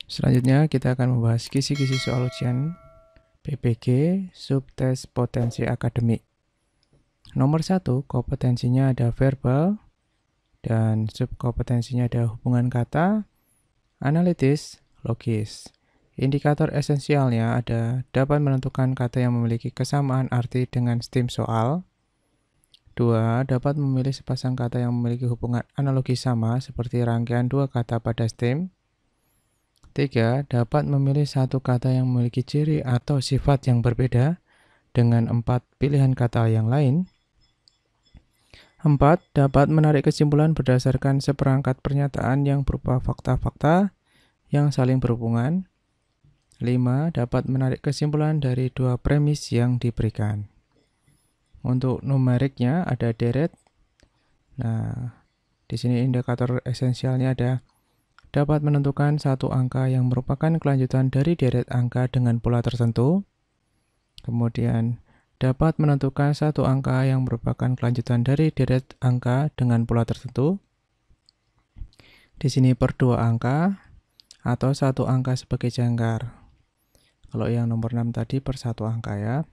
Selanjutnya kita akan membahas kisi-kisi soal ujian PPG subtes potensi akademik. Nomor 1, kompetensinya ada verbal dan subkompetensinya ada hubungan kata, analitis, logis. Indikator esensialnya ada dapat menentukan kata yang memiliki kesamaan arti dengan stem soal. 2. Dapat memilih sepasang kata yang memiliki hubungan analogi sama seperti rangkaian dua kata pada stem. 3. Dapat memilih satu kata yang memiliki ciri atau sifat yang berbeda dengan 4 pilihan kata yang lain. 4. Dapat menarik kesimpulan berdasarkan seperangkat pernyataan yang berupa fakta-fakta yang saling berhubungan. 5. Dapat menarik kesimpulan dari dua premis yang diberikan. Untuk numeriknya ada deret. Nah, di sini indikator esensialnya ada dapat menentukan satu angka yang merupakan kelanjutan dari deret angka dengan pola tertentu. Kemudian dapat menentukan satu angka yang merupakan kelanjutan dari deret angka dengan pola tertentu. Di sini per dua angka atau satu angka sebagai jangkar. Kalau yang nomor 6 tadi per satu angka ya.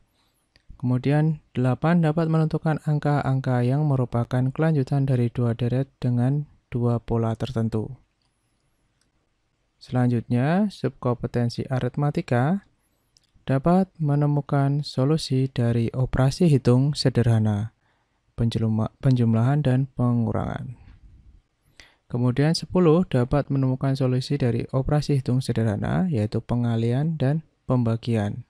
Kemudian 8 dapat menentukan angka-angka yang merupakan kelanjutan dari dua deret dengan dua pola tertentu. Selanjutnya, subkompetensi aritmatika dapat menemukan solusi dari operasi hitung sederhana, penjumlahan dan pengurangan. Kemudian 10 dapat menemukan solusi dari operasi hitung sederhana, yaitu pengalihan dan pembagian.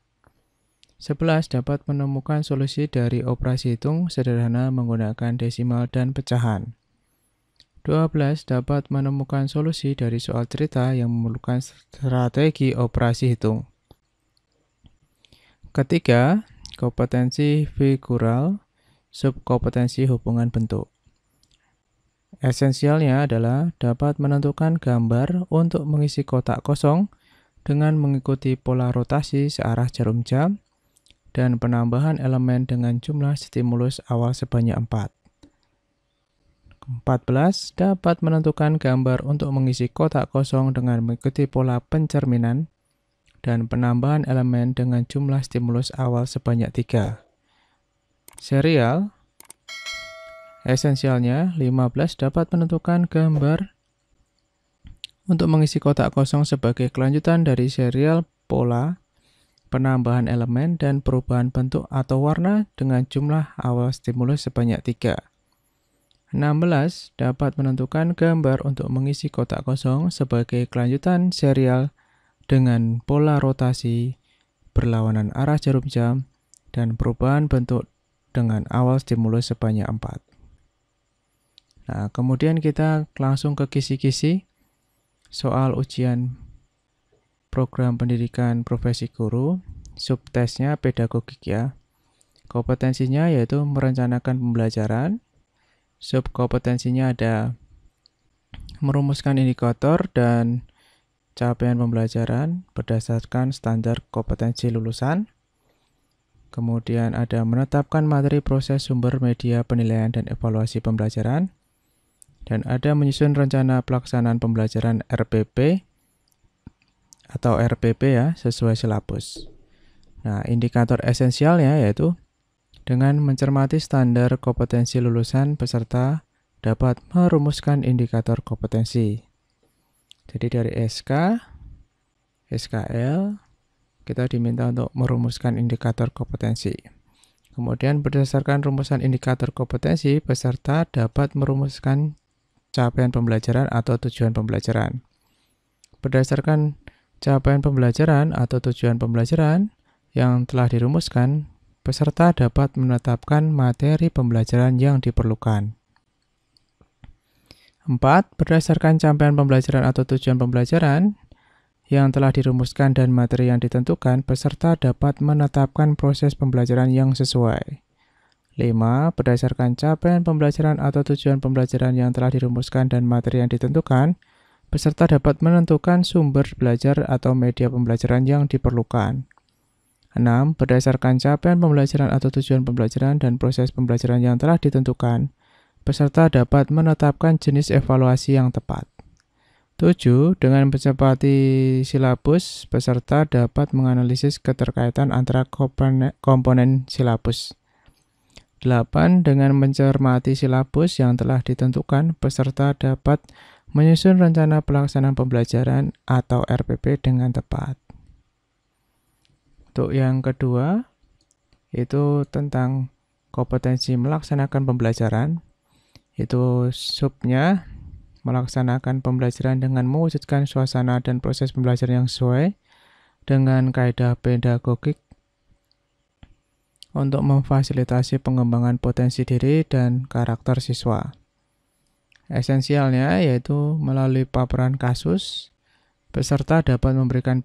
11 dapat menemukan solusi dari operasi hitung sederhana menggunakan desimal dan pecahan. 12 dapat menemukan solusi dari soal cerita yang memerlukan strategi operasi hitung. Ketiga, kompetensi figural, subkompetensi hubungan bentuk. Esensialnya adalah dapat menentukan gambar untuk mengisi kotak kosong dengan mengikuti pola rotasi searah jarum jam dan penambahan elemen dengan jumlah stimulus awal sebanyak 4. 14 dapat menentukan gambar untuk mengisi kotak kosong dengan mengikuti pola pencerminan dan penambahan elemen dengan jumlah stimulus awal sebanyak 3. Serial esensialnya 15 dapat menentukan gambar untuk mengisi kotak kosong sebagai kelanjutan dari serial pola penambahan elemen dan perubahan bentuk atau warna dengan jumlah awal stimulus sebanyak 3. 16 dapat menentukan gambar untuk mengisi kotak kosong sebagai kelanjutan serial dengan pola rotasi berlawanan arah jarum jam dan perubahan bentuk dengan awal stimulus sebanyak 4. Nah, kemudian kita langsung ke kisi-kisi soal ujian program pendidikan profesi guru, subtesnya pedagogik ya. Kompetensinya yaitu merencanakan pembelajaran. Subkompetensinya ada merumuskan indikator dan capaian pembelajaran berdasarkan standar kompetensi lulusan. Kemudian ada menetapkan materi proses sumber media penilaian dan evaluasi pembelajaran. Dan ada menyusun rencana pelaksanaan pembelajaran RPP atau RPP ya, sesuai silabus. Nah, indikator esensialnya yaitu dengan mencermati standar kompetensi lulusan, peserta dapat merumuskan indikator kompetensi. Jadi dari SK, SKL, kita diminta untuk merumuskan indikator kompetensi. Kemudian berdasarkan rumusan indikator kompetensi, peserta dapat merumuskan capaian pembelajaran atau tujuan pembelajaran. Berdasarkan capaian pembelajaran atau tujuan pembelajaran yang telah dirumuskan, peserta dapat menetapkan materi pembelajaran yang diperlukan. 4. Berdasarkan capaian pembelajaran atau tujuan pembelajaran yang telah dirumuskan dan materi yang ditentukan, peserta dapat menetapkan proses pembelajaran yang sesuai. 5. Berdasarkan capaian pembelajaran atau tujuan pembelajaran yang telah dirumuskan dan materi yang ditentukan, peserta dapat menentukan sumber belajar atau media pembelajaran yang diperlukan. 6. Berdasarkan capaian pembelajaran atau tujuan pembelajaran dan proses pembelajaran yang telah ditentukan, peserta dapat menetapkan jenis evaluasi yang tepat. 7. Dengan mencermati silabus, peserta dapat menganalisis keterkaitan antara komponen silabus. 8. Dengan mencermati silabus yang telah ditentukan, peserta dapat menyusun rencana pelaksanaan pembelajaran atau RPP dengan tepat. Untuk yang kedua, itu tentang kompetensi melaksanakan pembelajaran. Itu subnya melaksanakan pembelajaran dengan mewujudkan suasana dan proses pembelajaran yang sesuai dengan kaidah pedagogik untuk memfasilitasi pengembangan potensi diri dan karakter siswa. Esensialnya yaitu melalui paparan kasus, peserta dapat memberikan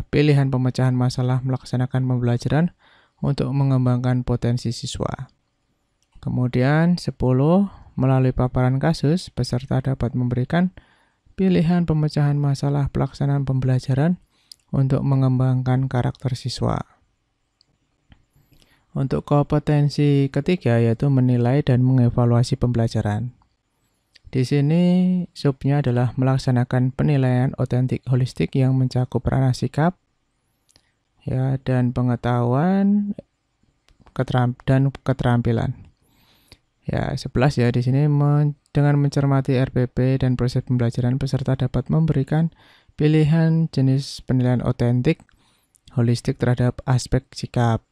pilihan pemecahan masalah melaksanakan pembelajaran untuk mengembangkan potensi siswa. Kemudian 10. Melalui paparan kasus, peserta dapat memberikan pilihan pemecahan masalah pelaksanaan pembelajaran untuk mengembangkan karakter siswa. Untuk kompetensi ketiga yaitu menilai dan mengevaluasi pembelajaran. Di sini subnya adalah melaksanakan penilaian otentik holistik yang mencakup ranah sikap, ya, dan pengetahuan dan keterampilan. Ya, 11 ya di sini dengan mencermati RPP dan proses pembelajaran, peserta dapat memberikan pilihan jenis penilaian otentik holistik terhadap aspek sikap.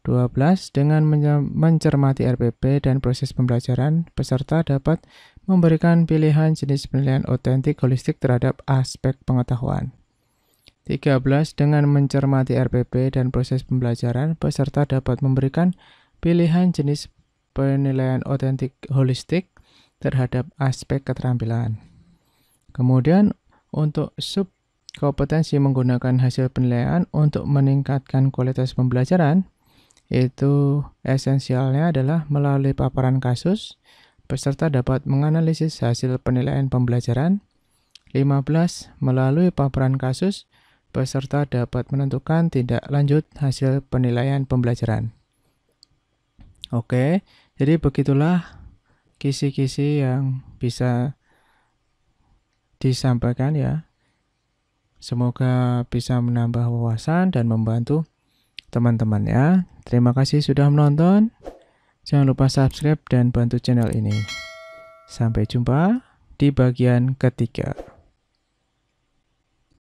12. Dengan mencermati RPP dan proses pembelajaran, peserta dapat memberikan pilihan jenis penilaian otentik holistik terhadap aspek pengetahuan. 13. Dengan mencermati RPP dan proses pembelajaran, peserta dapat memberikan pilihan jenis penilaian otentik holistik terhadap aspek keterampilan. Kemudian untuk sub kompetensi menggunakan hasil penilaian untuk meningkatkan kualitas pembelajaran, itu esensialnya adalah melalui paparan kasus, peserta dapat menganalisis hasil penilaian pembelajaran. 15. Melalui paparan kasus, peserta dapat menentukan tindak lanjut hasil penilaian pembelajaran. Oke, jadi begitulah kisi-kisi yang bisa disampaikan ya. Semoga bisa menambah wawasan dan membantu teman-teman ya. Terima kasih sudah menonton. Jangan lupa subscribe dan bantu channel ini. Sampai jumpa di bagian ketiga.